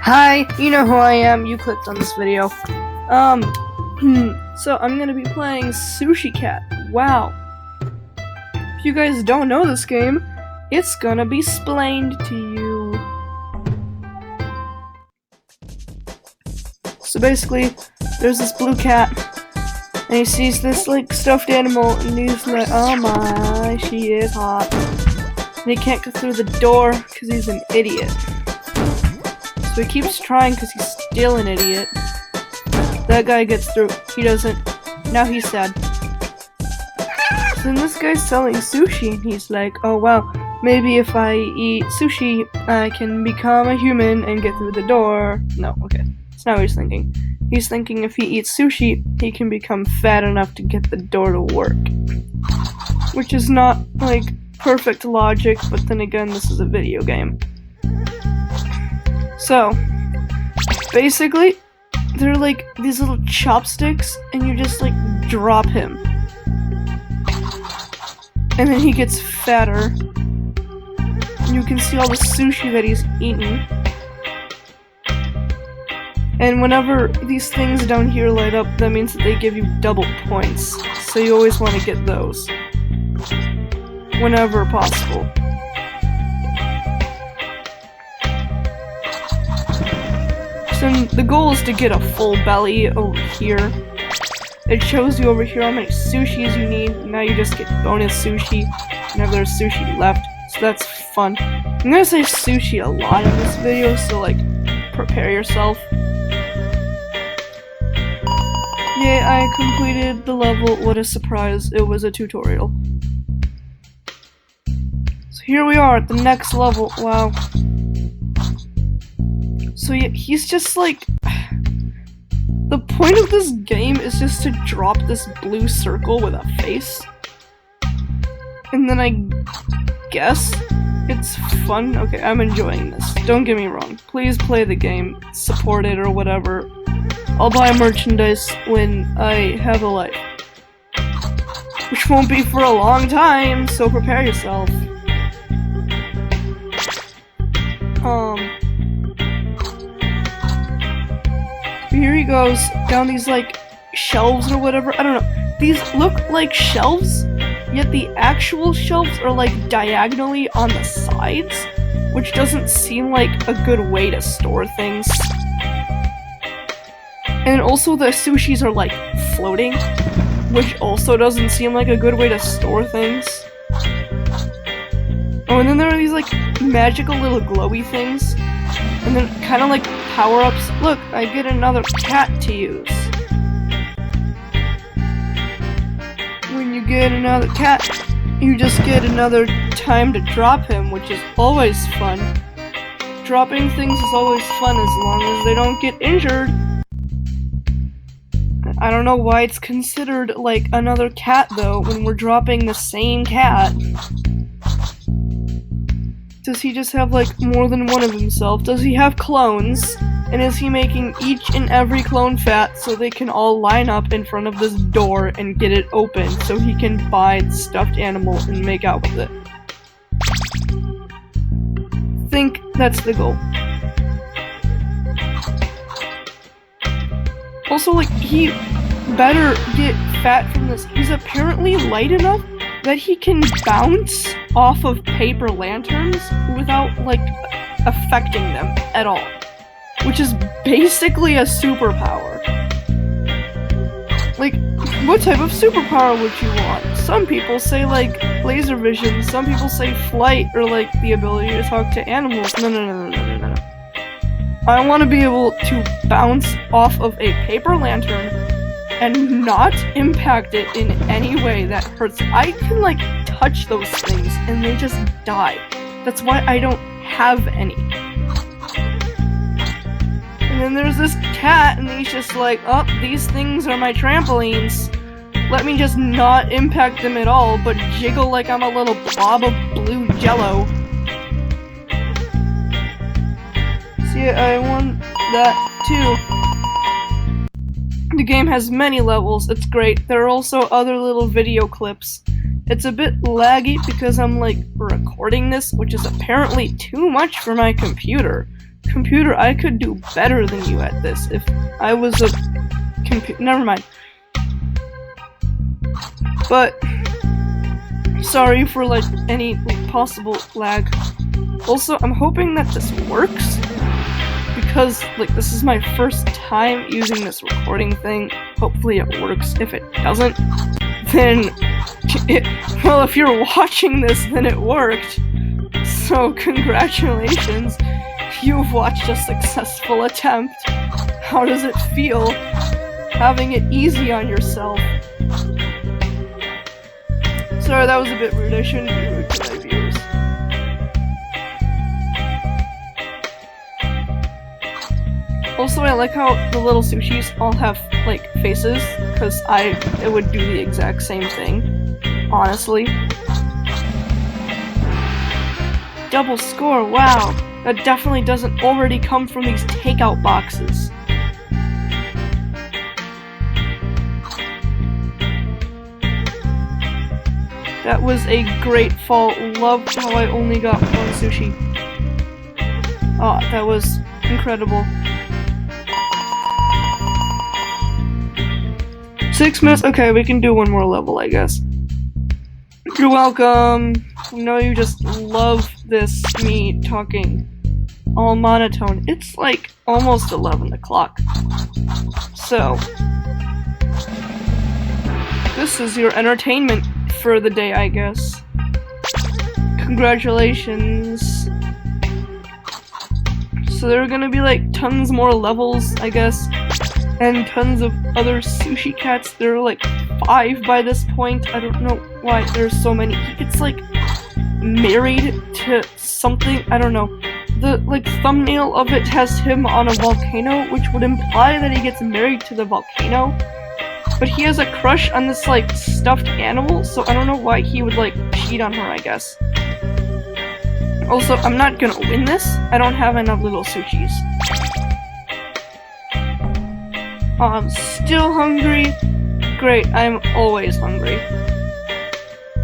Hi, you know who I am. You clicked on this video. So I'm gonna be playing Sushi Cat. Wow. If you guys don't know this game, it's gonna be splained to you. So basically, there's this blue cat, and he sees this like stuffed animal, and he's like, oh my, she is hot. And he can't go through the door because he's an idiot. So he keeps trying because he's still an idiot. That guy gets through. He doesn't. Now he's sad. So then this guy's selling sushi, and he's like, oh wow, maybe if I eat sushi, I can become a human and get through the door. No, okay. That's not what he's thinking. He's thinking if he eats sushi, he can become fat enough to get the door to work. Which is not, like, perfect logic, but then again, this is a video game. So, basically, they're like these little chopsticks, and you just like drop him. And then he gets fatter. And you can see all the sushi that he's eaten. And whenever these things down here light up, that means that they give you double points. So you always want to get those. Whenever possible. So the goal is to get a full belly over here. It shows you over here how many sushis you need. Now you just get bonus sushi whenever there's sushi left. So that's fun. I'm gonna say sushi a lot in this video, so like, prepare yourself. Yay, I completed the level. What a surprise. It was a tutorial. So here we are at the next level. Wow. So yeah, he's just like, the point of this game is just to drop this blue circle with a face. And then I guess it's fun. Okay, I'm enjoying this. Don't get me wrong. Please play the game, support it or whatever. I'll buy merchandise when I have a life. Which won't be for a long time, so prepare yourself. Here he goes down these like shelves or whatever. I don't know. These look like shelves, yet the actual shelves are like diagonally on the sides, which doesn't seem like a good way to store things. And also the sushis are like floating, which also doesn't seem like a good way to store things. Oh, and then there are these like magical little glowy things. And then kind of like power-ups. Look, I get another cat to use. When you get another cat, you just get another time to drop him, which is always fun. Dropping things is always fun as long as they don't get injured. I don't know why it's considered like another cat though, when we're dropping the same cat. Does he just have like more than one of himself? Does he have clones? And is he making each and every clone fat so they can all line up in front of this door and get it open so he can buy the stuffed animal and make out with it? Think that's the goal. Also, like, he better get fat from this. He's apparently light enough that he can bounce off of paper lanterns without, like, affecting them at all. Which is basically a superpower. Like, what type of superpower would you want? Some people say, like, laser vision. Some people say flight, or, like, the ability to talk to animals. No. I want to be able to bounce off of a paper lantern and not impact it in any way that hurts. I can, like, touch those things and they just die. That's why I don't have any. And then there's this cat, and he's just like, oh, these things are my trampolines. Let me just not impact them at all, but jiggle like I'm a little blob of blue jello. See, I want that too. The game has many levels, it's great. There are also other little video clips. It's a bit laggy because I'm like recording this, which is apparently too much for my computer. computer, I could do better than you at this if I was a computer. Never mind. But sorry for like any possible lag. Also, I'm hoping that this works because like this is my first time using this recording thing. Hopefully it works. If it doesn't, then well, if you're watching this, then it worked. So congratulations, you've watched a successful attempt. How does it feel having it easy on yourself? Sorry, that was a bit rude. I shouldn't be rude to my viewers. Also, I like how the little sushis all have, like, faces, because it would do the exact same thing, honestly. Double score, wow! That definitely doesn't already come from these takeout boxes. That was a great fall. Loved how I only got one sushi. Oh, that was incredible. 6 minutes? Okay, we can do one more level, I guess. You're welcome. I know you just love this, me talking all monotone. It's like almost 11 o'clock. So, this is your entertainment for the day, I guess. Congratulations. So there are gonna be like tons more levels, I guess, and tons of other sushi cats. There are like 5 by this point. I don't know why there's so many. He gets like married to something. I don't know. The like thumbnail of it has him on a volcano, which would imply that he gets married to the volcano. But he has a crush on this, like, stuffed animal, so I don't know why he would, like, cheat on her, I guess. Also, I'm not gonna win this. I don't have enough little sushis. Oh, I'm still hungry. Great, I'm always hungry.